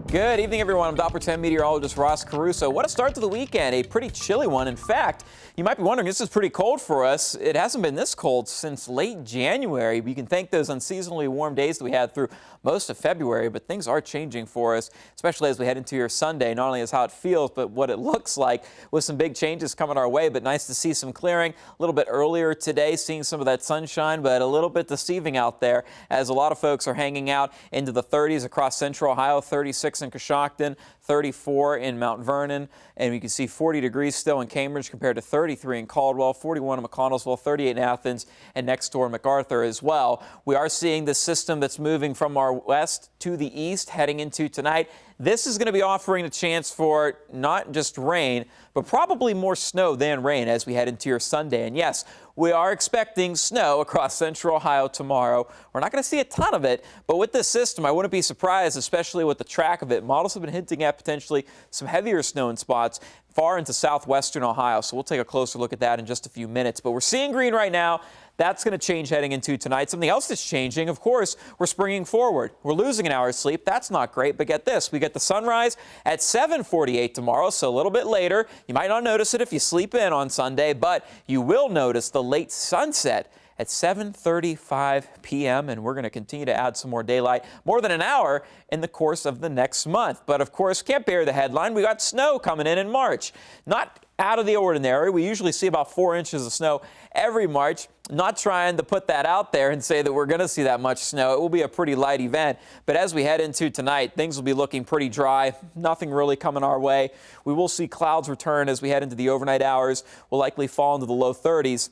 Good evening, everyone. I'm Doppler 10 meteorologist Ross Caruso. What a start to the weekend, a pretty chilly one. In fact, you might be wondering, this is pretty cold for us. It hasn't been this cold since late January. We can thank those unseasonably warm days that we had through most of February, but things are changing for us, especially as we head into your Sunday. Not only is how it feels, but what it looks like with some big changes coming our way. But nice to see some clearing a little bit earlier today, seeing some of that sunshine, but a little bit deceiving out there as a lot of folks are hanging out into the 30s across central Ohio, 36 in Coshocton, 34 in Mount Vernon, and you can see 40 degrees still in Cambridge compared to 33 in Caldwell, 41 in McConnellsville, 38 in Athens, and next door MacArthur as well. We are seeing this system that's moving from our west to the east heading into tonight. This is going to be offering a chance for not just rain, but probably more snow than rain as we head into your Sunday. And yes, we are expecting snow across central Ohio tomorrow. We're not going to see a ton of it, but with this system, I wouldn't be surprised, especially with the track of it. Models have been hinting at potentially some heavier snow in spots far into southwestern Ohio. So we'll take a closer look at that in just a few minutes. But we're seeing green right now. That's going to change heading into tonight. Something else that's changing, of course, we're springing forward. We're losing an hour's sleep. That's not great, but get this. We get the sunrise at 7:48 tomorrow, so a little bit later. You might not notice it if you sleep in on Sunday, but you will notice the late sunset at 7:35 p.m., and we're going to continue to add some more daylight, more than an hour in the course of the next month. But, of course, can't bear the headline. We got snow coming in March. Not out of the ordinary. We usually see about 4 inches of snow every March. Not trying to put that out there and say that we're going to see that much snow. It will be a pretty light event. But as we head into tonight, things will be looking pretty dry. Nothing really coming our way. We will see clouds return as we head into the overnight hours. We'll likely fall into the low 30s.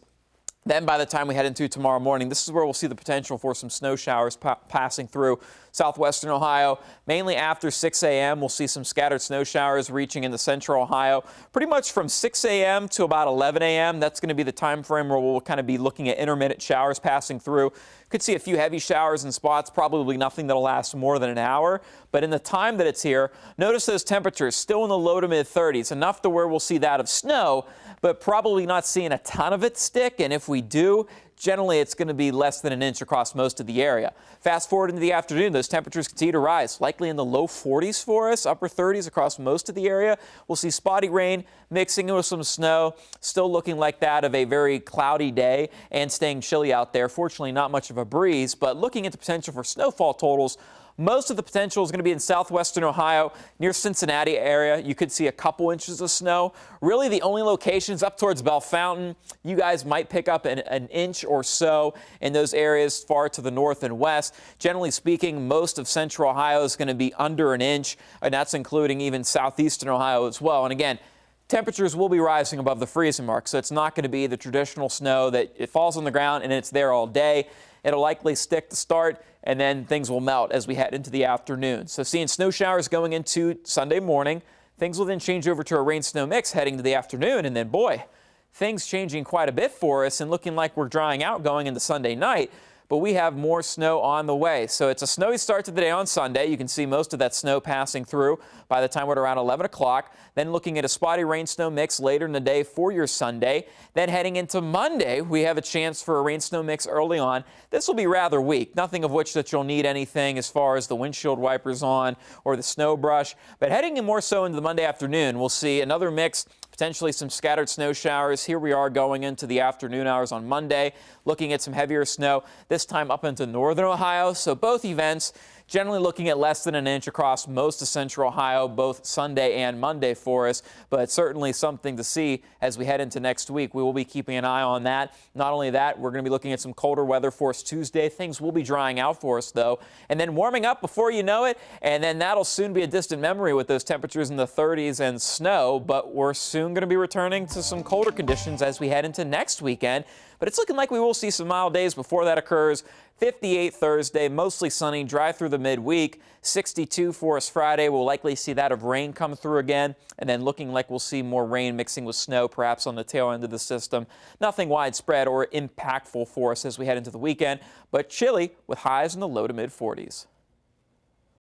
Then by the time we head into tomorrow morning, this is where we'll see the potential for some snow showers passing through southwestern Ohio. Mainly after 6 a.m., we'll see some scattered snow showers reaching into central Ohio. Pretty much from 6 a.m. to about 11 a.m., that's going to be the time frame where we'll kind of be looking at intermittent showers passing through. Could see a few heavy showers in spots, probably nothing that'll last more than an hour. But in the time that it's here, notice those temperatures still in the low to mid 30s, enough to where we'll see that of snow, but probably not seeing a ton of it stick. And if we do, generally it's going to be less than an inch across most of the area. Fast forward into the afternoon, those temperatures continue to rise, likely in the low 40s for us, upper 30s across most of the area. We'll see spotty rain mixing with some snow, still looking like that of a very cloudy day and staying chilly out there. Fortunately, not much of a breeze, but looking at the potential for snowfall totals, most of the potential is going to be in southwestern Ohio, near Cincinnati area. You could see a couple inches of snow. Really, the only locations up towards Bell Fountain, you guys might pick up an inch or so in those areas far to the north and west. Generally speaking, most of central Ohio is going to be under an inch, and that's including even southeastern Ohio as well. And again, temperatures will be rising above the freezing mark, so it's not going to be the traditional snow that it falls on the ground and it's there all day. It'll likely stick to start, and then things will melt as we head into the afternoon. So seeing snow showers going into Sunday morning. Things will then change over to a rain-snow mix heading to the afternoon, and then, boy, things changing quite a bit for us and looking like we're drying out going into Sunday night. But we have more snow on the way. So it's a snowy start to the day on Sunday. You can see most of that snow passing through by the time we're at around 11 o'clock. Then looking at a spotty rain-snow mix later in the day for your Sunday. Then heading into Monday, we have a chance for a rain-snow mix early on. This will be rather weak, nothing of which that you'll need anything as far as the windshield wipers on or the snow brush. But heading in more so into the Monday afternoon, we'll see another mix, potentially some scattered snow showers. Here we are going into the afternoon hours on Monday, looking at some heavier snow, this time up into northern Ohio. So both events generally looking at less than an inch across most of central Ohio, both Sunday and Monday for us, but certainly something to see as we head into next week. We will be keeping an eye on that. Not only that, we're going to be looking at some colder weather for us Tuesday. Things will be drying out for us, though, and then warming up before you know it, and then that'll soon be a distant memory with those temperatures in the 30s and snow, but we're soon going to be returning to some colder conditions as we head into next weekend. But it's looking like we will see some mild days before that occurs. 58 Thursday, mostly sunny, dry through the midweek. 62 for us Friday. We'll likely see that of rain come through again. And then looking like we'll see more rain mixing with snow, perhaps on the tail end of the system. Nothing widespread or impactful for us as we head into the weekend, but chilly with highs in the low to mid 40s.